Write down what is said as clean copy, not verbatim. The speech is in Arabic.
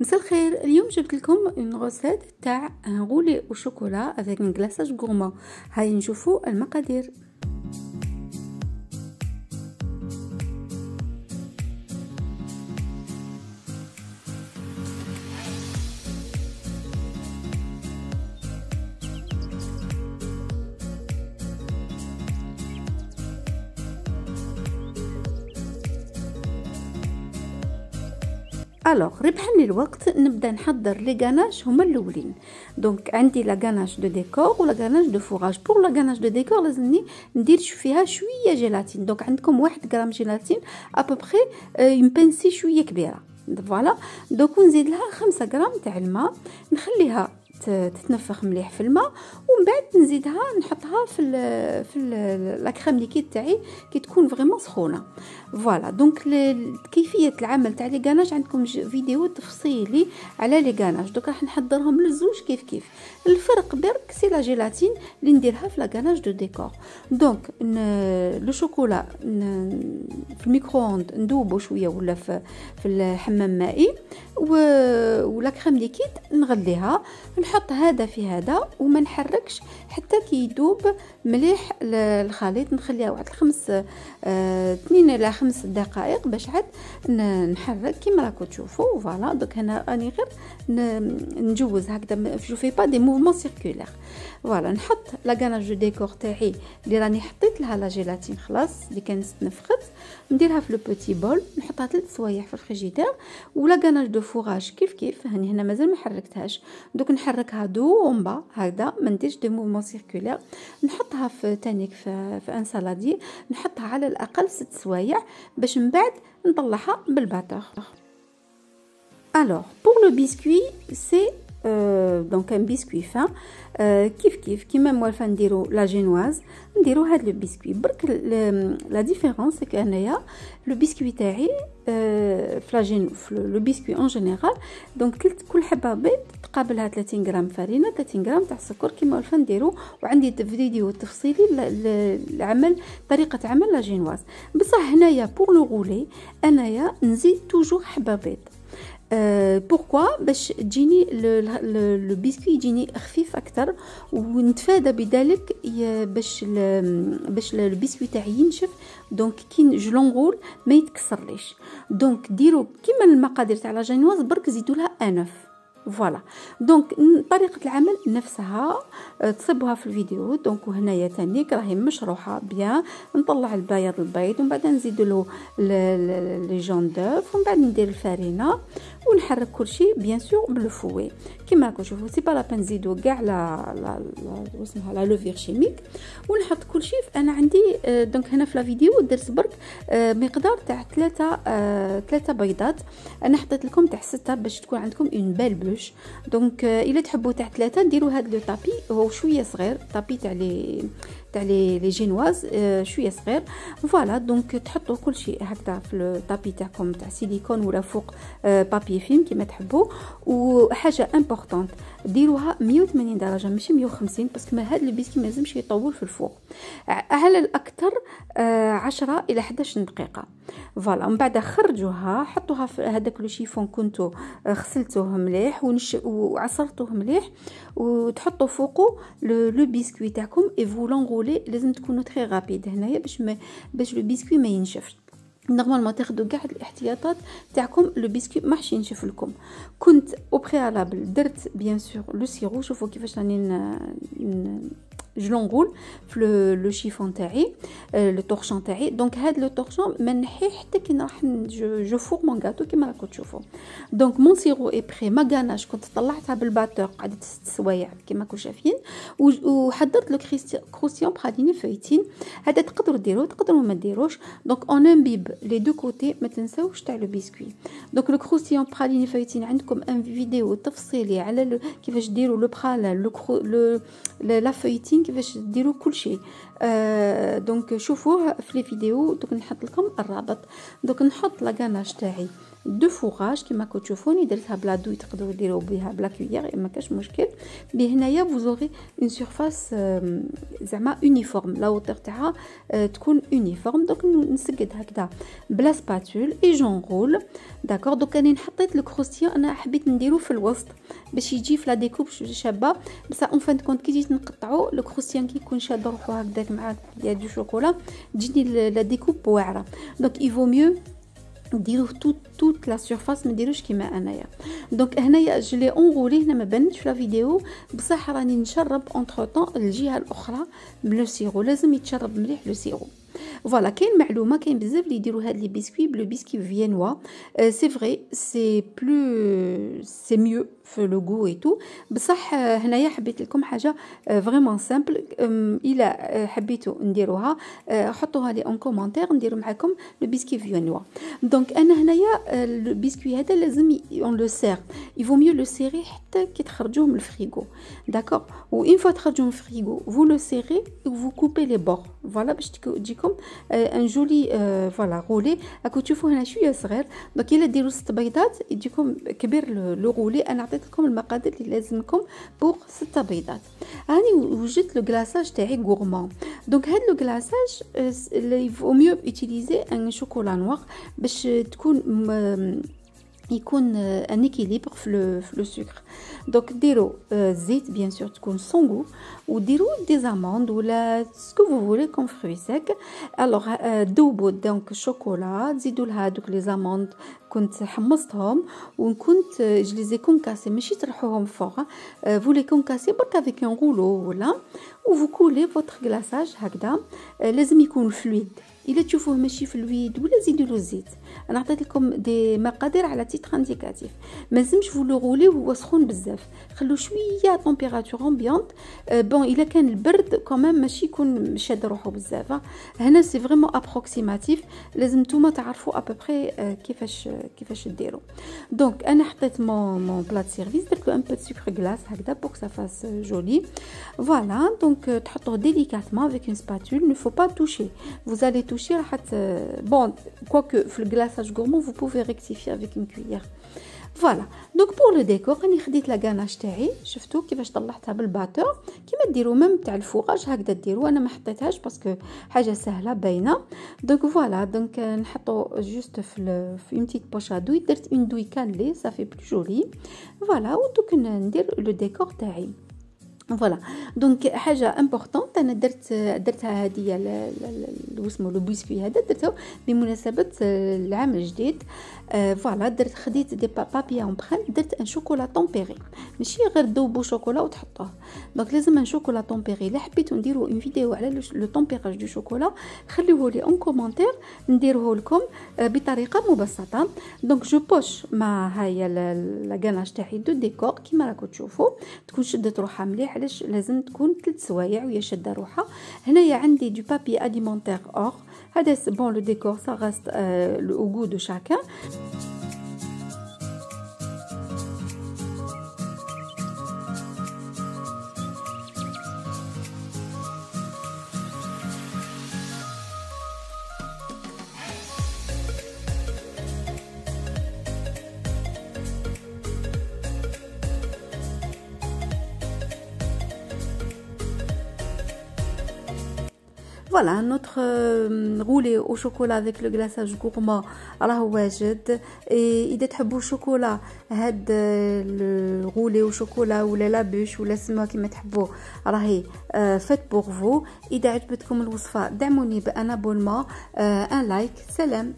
مساء الخير. اليوم جبت لكم اون غوسيت تاع ان غولي او شوكولا افيك ان غلاساج غورمون. هاي نشوفوا المقادير. الوغ ربحا لي الوقت نبدا نحضر لي غاناش هما الاولين. دونك عندي لا غاناش دو ديكور ولا غاناش دو فوراج. بور لا غاناش دو ديكور لازمني ندير فيها شويه جيلاتين. دونك عندكم 1 غرام جيلاتين ابوبري اون بنسي شويه كبيره. فوالا دوك نزيد لها 5 غرام تاع الماء، نخليها تتنفخ مليح في الماء، ومن بعد نزيدها نحطها في لا كريم ليكيد تاعي كي تكون فريمون سخونه. فوالا دونك كيفيه العمل تاع لي غاناج عندكم فيديو تفصيلي على لي غاناج. دوك راح نحضرهم للزوج كيف الفرق برك سي لا جيلاتين اللي نديرها في لا غاناج دو ديكور. دونك لو شوكولا في الميكرووند ندوبو شويه ولا في الحمام مائي، ولا كريم ليكيد نغليها، نحط هذا في هذا وما نحركش حتى كي يذوب مليح الخليط. نخليها واحد 2 إلى 5 دقائق باش عاد نحرك كيما راكم تشوفوا. فوالا دوك هنا راني غير نجوز هكذا، جو في با دي موفمون سيركولير. فوالا نحط لا غاناج دو ديكور تاعي اللي راني حطيت لها لا جيلاتين خلاص اللي كانت تنفخت، نديرها في لو بوتي بول، نحطها 3 سوايع في الفريجيدير. ولا غاناج دو فوراج كيف هاني هنا مازال ما حركتهاش، دوك نحركها دو اونبا هكذا، ما نديرش دي موفمون سيركولير. نحطها في تانيك في ان سالادي، نحطها على الاقل 6 سوايع باش من بعد نطلعها بالباتور. Alors pour le biscuit c'est donc un biscuit fin كيف كيما موالفه نديرو لا جينواز نديرو هاد لو بسكوي. برك لا ديفيرونس كو انايا لو بسكوي تاعي في لو بسكوي اون جينيرال دونك كل حبه بيض تقابلها 30 غرام فرينه، 30 غرام تاع السكر كيما موالفه نديرو. وعندي فيديو تفصيلي لعمل طريقه عمل لا جينواز. بصح هنايا بور لو غولي انايا نزيد توجور حبه بيض. بوركوا باش تجيني لو بسكوي يجيني خفيف اكثر، ونتفادى بذلك باش البسكوي تاعي ينشف. دونك كي جلونغول ما يتكسرليش. دونك ديروا كيما المقادير تاع لا جينواز، برك زيدوا لها انف. فوالا دونك طريقه العمل نفسها تصبوها في الفيديو. دونك وهنايا تاني راهي مشروحه بيان. نطلع البيض ومن بعد نزيد له لي جون دوف، ومن بعد ندير الفرينه ونحرك كل شيء بيان سور بالفوي كيما راكم تشوفوا. سي با لا بان نزيدوا كاع لا لوفير شيميك، ونحط كل شيء. انا عندي دونك هنا في لا فيديو درت برك مقدار تاع 3 بيضات. انا حطيت لكم تاع 6 باش تكون عندكم اون بال بوش. دونك الا تحبوا تاع 3 ديروا هذا لو طابي، هو شويه صغير طابي تاع لي جينواز شويه صغير. فوالا دونك تحطوا كل شيء هكذا في الطابي تاعكم تاع سيليكون ولا فوق بابي فيلم كيما تحبوا. وحاجه امبورطونط ديروها 180 درجه ماشي 150، باسكو ما هذا البسكي ما لازمش يطول في الفوق، على الاكثر 10 الى 11 دقيقه. فوالا من بعد خرجوها، حطوها في هذاك لو شيفون كنتو غسلتوه مليح وعصرتوه مليح، وتحطوا فوقه لو بسكوي تاعكم. اي فولونغولي لازم تكونوا تري رابيد هنايا باش لو بسكوي ما ينشفش. نورمالمون تاخذوا كاع الاحتياطات تاعكم لو بسكوي ما حش ينشف لكم. كنت او بريالابل درت بيان سور لو سيرو. شوفوا كيفاش راني جلونغول في لو شيفون تاعي لو طورشون تاعي. دونك هاد لو طورشون ما نحيه حتى كي راح جو فور مون غاتو كيما راكم تشوفوا. دونك مون سيرو اي بري. ما غاناش كنت طلعتها بالباتور قعدت 6 سوايع كيما راكم شايفين، وحضرت لو كروسيون براليني فايتين. هذا تقدروا ديروه تقدروا ما ديروش. دونك اون امبيب لي دو كوتي. ما تنساوش تاع لو بسكوي. دونك لو كروسيون براليني فايتين عندكم ان فيديو تفصيلي على كيفاش ديروا لو برالين لا فايتين كيفاش ديروا كل شيء. دونك شوفوه في لي فيديو. دونك نحط لكم الرابط. دونك نحط لا غاناش تاعي دو فوغاج كيما راكم تشوفوني درتها بلا دوي، تقدروا ديروا بها بلا كويير ما كاش مشكل. بهنايا فوزوري اون سيرفاس زعما يونيفورم، لا ووتر تاعها تكون يونيفورم. دونك نسقد هكذا بلا سباتول اي جونغول داكور. دونك انا حطيت الكروستيون، انا حبيت نديرو في الوسط باش يجي في لا ديكوب شابه، بصح اون فان كونت كي جيت نقطعو الكروستيون كي يكون شاد روحو هكذاك مع يا دو شوكولا تجيني لا ديكوب واعره. دونك يفو ميو نديرو توت لا سيرفاس، ما نديروش كيما انايا. دونك هنايا جلي اونغولي، هنا ما بانتش في لا فيديو بصح راني نشرب اونتر طون الجهه الاخرى بلو سيرو، لازم يتشرب مليح لو سيرو. فوالا كاين معلومه، كاين بزاف اللي يديروا هاد لي بسكوي بلو بسكوي فيينوا، سي فري سي بلو سي ميو في لو غو اي تو، بصح هنايا حبيت لكم حاجه فريمون سامبل. الى حبيتوا نديروها حطوها لي اون كومونتير نديرو معكم لو بسكوي فيينوا. دونك انا هنايا البسكوي هذا لازم اون لو سير، يفو ميو لو سيري حتى كي تخرجوه من الفريغو داكور. و اون فوا تخرجوه من الفريغو فو لو سيري و كوبي لي بور فوالا باش تجيكم ان جولي فوالا غولي. راكم تشوفوا هنا شويه صغير، دونك الا ديروا 6 بيضات يجيكم كبير لو غولي. انا عطيت لكم المقادير اللي لازمكم بور 6 بيضات. راني وجدت لو غلاساج تاعي غورمون. دونك هاد لو غلاساج اللي فو ميو اوتيليزي ان شوكولا نوار باش تكون يكون ان اكيليبر في لو سكر. دونك ديروا زيت بيان سور تكون سونغو، وديروا دي زاموند ولا سكو فو فولي كوم فروي سيك. الوغ دوبوا دونك الشوكولا، تزيدوا لها دوك لي زاموند كنت حمصتهم وكنت جليزي كونكاسي ماشي ترحوهم فوق، فولي كونكاسي برك افيك ان غولو ولا وفو كولي فوتر غلاساج هكذا. لازم يكون فلويد، الا تشوفوه ماشي فلويد ولا زيدوا له الزيت. انا عطيت لكم دي مقادير على تيتر انديكاتيف، ما لازمش فولو غولي وهو سخون بزاف، خلو شويه طومبيراتور امبيونط. بون الا كان البرد كمان ماشي يكون شاد روحو بزاف. هنا سي فريمون ابروكسيماتيف، لازم نتوما تعرفوا ابوبري كيفاش ديروا. دونك انا حطيت مون بلات سيرفيس، درت له ان بو سكر غلاس هكذا بوك سا فاس جولي. فوالا دونك تحطوه ديليكاتمون افيك اون سباتول، نو فو با توشي، vous allez toucher راح bon quoique في الغلاساج غورمون vous pouvez rectifier avec une cuillère. فوالا دونك بور لو ديكور راني خديت لا غاناش تاعي، شفتوا كيفاش طلعتها بالباتور كيما ديروا ميم تاع الفوغاج هكذا ديروا. انا ما حطيتهاش باسكو حاجه سهله باينه. دونك فوالا دونك نحطو جوست في اون بتيت بوش ا دوي، درت اون دوي كانلي صافي بلو جولي. فوالا ودوك ندير لو ديكور تاعي. فوالا دونك حاجه امبورطونت انا درتها هديه اسمه لو بسكوي هذا درته بمناسبه العام الجديد. فوالا درت خديت دي بابي امبرين، درت ان شوكولا طومبيري، ماشي غير دوبو شوكولا وتحطوه. دونك لازم ان شوكولا طومبيري. الا حبيتو نديرو اون فيديو على لو طومبيراج دو شوكولا خليوه لي اون كومونتير نديروه لكم بطريقه مبسطه. دونك جو بوش مع هيا لا غاناش تاعي دو ديكور كيما راكم تشوفوا، تكون شدت روحها مليح. علاش لازم تكون 3 سوايع وهي شاده روحها. هنايا عندي دو بابي اليمونتير اور، هذا بون لو ديكور سا غاست لو غو دو شاكان. Voilà, notre roulé au chocolat avec le glaçage gourmand راه واجد. اذا تحبوا الشوكولا هاد الغولي وشوكولا ولا لابوش ولا سموه كما تحبوا راهي فات بور فو. اذا عجبتكم الوصفه دعموني بان ابونمون ان لايك. سلام.